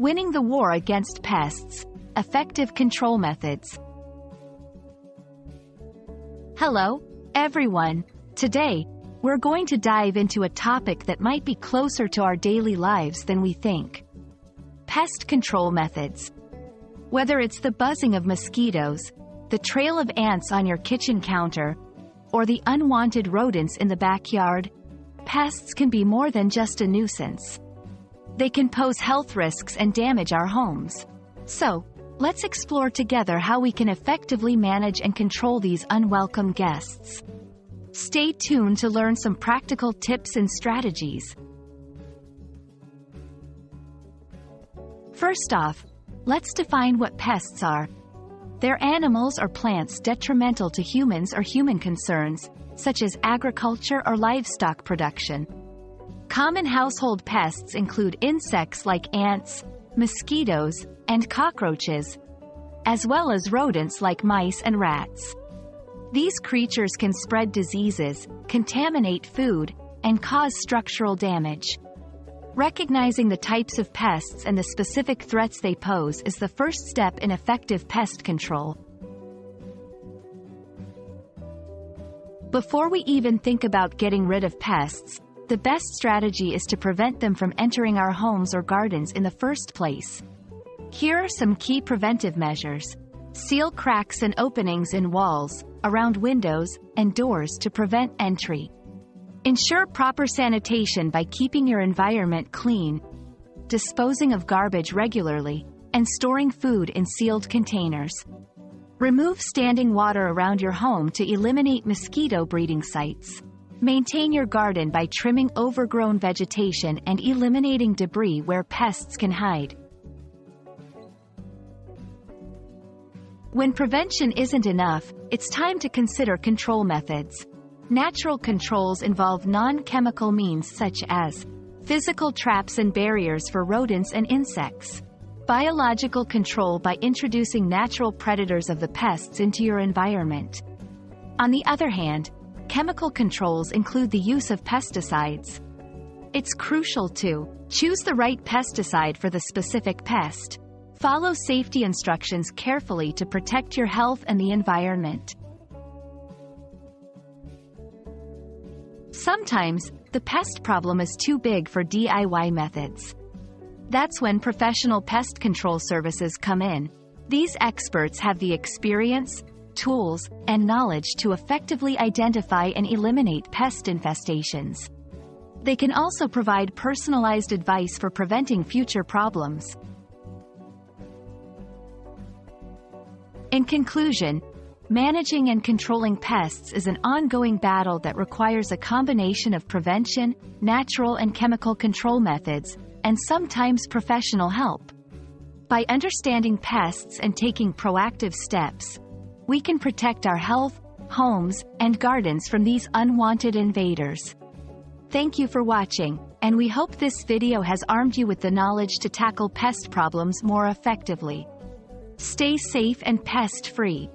Winning the War Against Pests, Effective Control Methods. Hello, everyone. Today, we're going to dive into a topic that might be closer to our daily lives than we think. Pest control methods. Whether it's the buzzing of mosquitoes, the trail of ants on your kitchen counter, or the unwanted rodents in the backyard, pests can be more than just a nuisance. They can pose health risks and damage our homes. So, let's explore together how we can effectively manage and control these unwelcome guests. Stay tuned to learn some practical tips and strategies. First off, let's define what pests are. They're animals or plants detrimental to humans or human concerns, such as agriculture or livestock production. Common household pests include insects like ants, mosquitoes, and cockroaches, as well as rodents like mice and rats. These creatures can spread diseases, contaminate food, and cause structural damage. Recognizing the types of pests and the specific threats they pose is the first step in effective pest control. Before we even think about getting rid of pests, the best strategy is to prevent them from entering our homes or gardens in the first place. Here are some key preventive measures. Seal cracks and openings in walls, around windows, and doors to prevent entry. Ensure proper sanitation by keeping your environment clean, disposing of garbage regularly, and storing food in sealed containers. Remove standing water around your home to eliminate mosquito breeding sites. Maintain your garden by trimming overgrown vegetation and eliminating debris where pests can hide. When prevention isn't enough, it's time to consider control methods. Natural controls involve non-chemical means such as physical traps and barriers for rodents and insects. Biological control by introducing natural predators of the pests into your environment. On the other hand, chemical controls include the use of pesticides. It's crucial to choose the right pesticide for the specific pest. Follow safety instructions carefully to protect your health and the environment. Sometimes, the pest problem is too big for DIY methods. That's when professional pest control services come in. These experts have the experience, tools, and knowledge to effectively identify and eliminate pest infestations. They can also provide personalized advice for preventing future problems. In conclusion, managing and controlling pests is an ongoing battle that requires a combination of prevention, natural and chemical control methods, and sometimes professional help. By understanding pests and taking proactive steps, we can protect our health, homes, and gardens from these unwanted invaders. Thank you for watching, and we hope this video has armed you with the knowledge to tackle pest problems more effectively. Stay safe and pest-free.